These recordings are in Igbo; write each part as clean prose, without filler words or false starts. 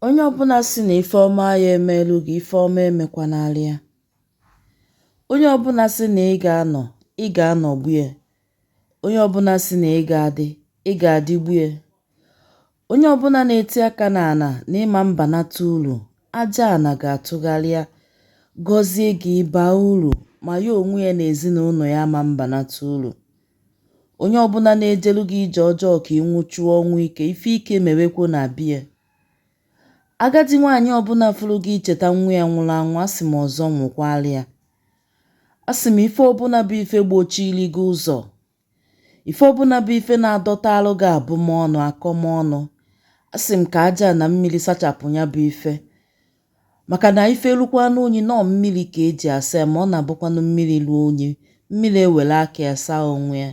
Onye ọbụla sị na ife ọma ya emeelu gị, ife ọma emekwanalị ya. Onye ọbụla sị na ị ga-anọgbu ya. Onye ọbụla sị na ị ga-adịgbu ya. Onye ọbụla na-eti aka n'ala na ịma mbanata uru, aja ana ga-atụgharị ya, gọzie gị, baa uru, ma ya onwe ya na ezinụlọ ya ama mbanata uru. Onye ọbụla na-ejelu gị ije ọjọọ ka ị nwụchuo ọnwụ ike, ife ike mewekwo na bie. Agadi nwaanyị ọbụla fụrụ gị icheta nwa ya nwụrụ anwụ, asị m ọzọ nwụkwalị ya. Asị m ife ọbụla bụ ife gbochiri gị ụzọ, ife ọbụla bụ ife na-adọta alụ gị abụmọnụ, akọmọnụ, asị m ka aja na mmiri sachapụ ya bụ ife. Maka na ife lukwa n'unyi nọ mmiri ka eji asa ya, ma ọ na-abụkwanụ mmiri luo unyi, mmiri ewere aka ya saa onwe ya.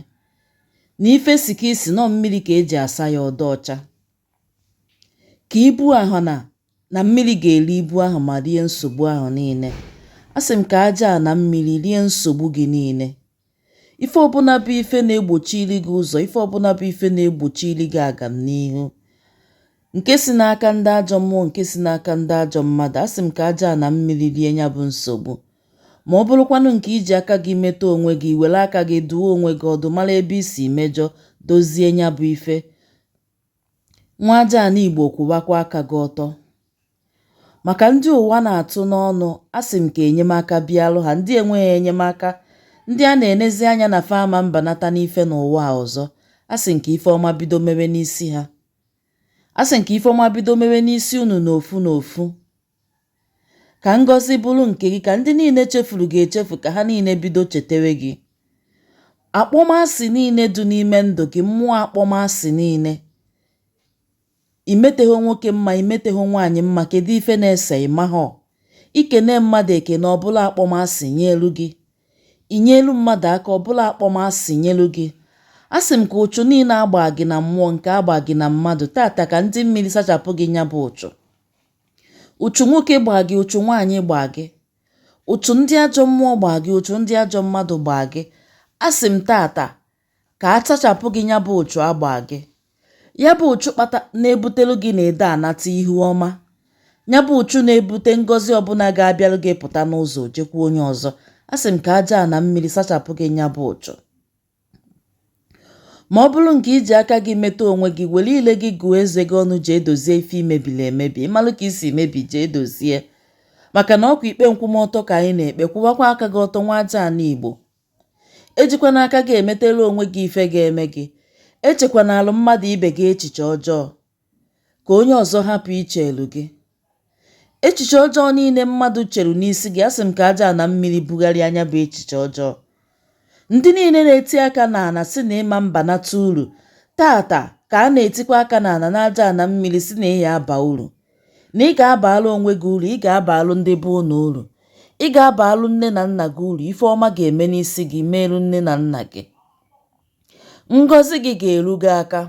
Na ife si ka isi nọ mmiri ka eji asa ya ọdọ ọcha. Ka ibu ahụ na mmiri ga-eri ibu ahụ ma rie nsogbu ahụ niile. Asị m ka aja na mmiri rie nsogbu gị niile. Ife ọbụla bụ ife na-egbochiri gị ụzọ, ife ọbụla bụ ife na-egbochiri gị agamnihu, nke si n'aka ndị ajọ mmụọ, nke si n'aka ndị ajọ mmadụ, asị m ka aja na mmiri rie ya bụ nsogbu. Ma ọ bụrụkwanụ nke iji aka gị metụ onwe gị, were aka gị duo onwe gị ọdụ, mara ebe isi mejọ, dozie ya bụ ife. Nwa aja na Igbo, kwụbakwa aka gị ọtọ. Maka ndị ụwa na-atụ n'ọnụ, asị m ka enyemaka bịalụ ha. Ndị enweghị enyemaka, ndị a na-enezi anya na fama mbanata n'ife n'ụwa ọzọ, asị nke ife ọma bido mewe n'isi ha. Asị nke ife ọma bido mewe n'isi unu n'ofu n'ofu. Ka ngọzi bụrụ nke gị, ka ndị niile chefuru gị echefu, ka ha niile bido chetewe gị. Akpọmasị niile dị n'ime ndụ gị, mmụọ akpọmasị niile, imetegho nwoke mma, imetegho nwaanyị mma, kedu ife na-ese ịmahọ. Ikene mmadụ ekene, ọbụla akpọmasị nyelu gị. Inyelu mmadụ aka, ọbụla akpọmasị nyelu gị. Asị m ka ụchụ niile agba gị na mmụọ, nke agba gị na mmadụ, tata ka ndị mmiri sachapụ gị nya bụ ụchụ. Ụchụ nwoke gba gị, ụchụ nwaanyị gba gị, ụchụ ndị ajọ mmụọ gba gị, ụchụ ndị ajọ mmadụ gba gị. Asị m tata ka a sachapụ gị nya bụ ụchụ agba gị. Ya bụ ụchụ na-ebutelu gị na-ede anata ihu ọma. Ya bụ ụchụ na-ebute ngọzi ọbụla ga-abịalụ gị pụta n'ụzọ jekwa onye ọzọ. Asị m ka aja na mmiri sachapụ gị ya bụ ụchụ. Ma ọ bụrụ nke iji aka gị metụ onwe gị, were ile gị gụọ eze gị ọnụ, jee dozie ife imebili emebi, ịmalụ ka isi mebi, jee dozie. Maka na ọkwa ikpe nkwụmọtọ ka anyị na-ekpe, kwụbakwa aka gị ọtọ, nwa aja na Igbo. Ejikwana aka gị emetela onwe gị ife ga-eme gị. Echekwana alụ mmadụ ibe gị echiche ọjọọ, ka onye ọzọ hapụ ichelu gị. Echiche ọjọọ niile mmadụ cheru n'isi gị, asị m ka aja na mmiri bugharịa anya bụ echiche ọjọọ. Ndị niile na-eti aka n'ala si na ịma mbanata uru, tata ka a na-etikwa aka n'ala na aja na mmiri si na ịya aba uru. Na ị ga-abalụ onwe gị uru, ị ga-abalụ ndị bụ unu uru, ị ga-abalụ nne na nna gị uru. Ife ọma ga-eme n'isi gị, merụ nne na nna gị. Ngọzi gị ga-eru gị aka.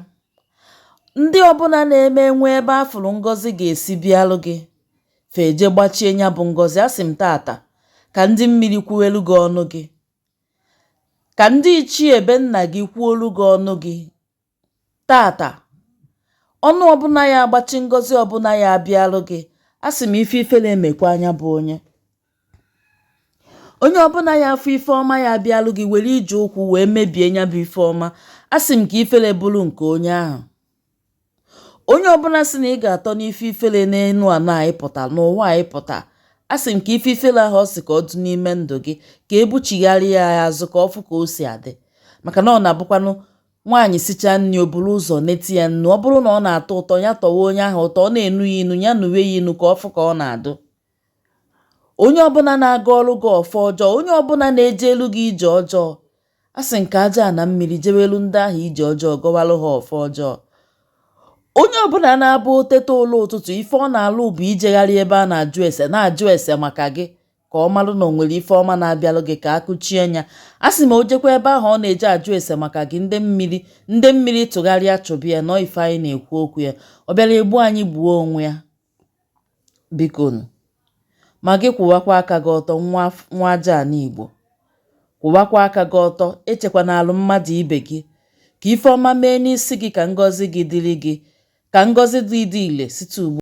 Ndị ọbụla na-eme nwe ebe afụrụ ngọzi ga-esi bịalụ gị, feje gbachie nya bụ ngọzi. Asị m tata ka ndị mmiri kwuelu gị ọnụ gị, ka ndị ichie ebe nna gị kwuolu gị ọnụ gị. Tata ọnụ ọbụla ya agbachi ngọzi ọbụla ya abịalụ gị, asị m ife ifele emekwa anya bụ onye. Onye ọbụla ya afọ ife ọma ya abịalụ gị, were ije ụkwụ wee mebie nya bụ ife ọma, asị m ka ifele bụrụ nke onye ahụ. Onye ọbụla sị na ị ga-atọ n'ife ifele n'enu ana anyị pụta, n'ụwa anyị pụta, asị m ka ife ifele ahụ ọ sị ka ọ dị n'ime ndụ gị, ka ebuchigharị ya azụ, ka ọ fụ ka o si adị. Maka na ọ na-abụkwanụ nwaanyị sicha nri, o buru ụzọ neti ya nnu. Ọ bụrụ na ọ na-atọ ụtọ, ya tọwa onye ahụ ụtọ. Ọ na-enu ya inu, ya nuwe ya inu, ka ọ fụ ka ọ na-adụ. Onye ọbụla na-aga ọrụ gị ọfọ ọjọọ, onye ọbụla na-eje elu gị ije ọjọọ, asị nke aja na mmiri jewelu ndị ahụ ije ọjọọ, gọwalụ ha ọfọ ọjọọ. Onye ọbụla na-abụ oteta ụlọ ụtụtụ, ife ọ na-alụ bụ ijegharị ebe a na-ajụ ese, na-ajụ ese maka gị, ka ọ malụ na o nwere ife ọma na-abịalụ gị, ka akụchie nya. Asị m o jekwa ebe ahụ ọ na-eje ajụ ese maka gị, ndị mmiri tụgharịa chụbụ ya, nọ ife anyị na-ekwu okwu ya. Ọ bịara egbu anyị, gbuo onwe ya. Bikonu, ma gị kwụwakwa aka gị ọtọ, nwa aja na Igbo. Kwụwakwa aka gị ọtọ. Echekwana alụ mmadụ ibe gị, ka ife ọma mee n'isi gị, ka ngọzi gị dịrị gị, ka ngọzi dị ile site ugbu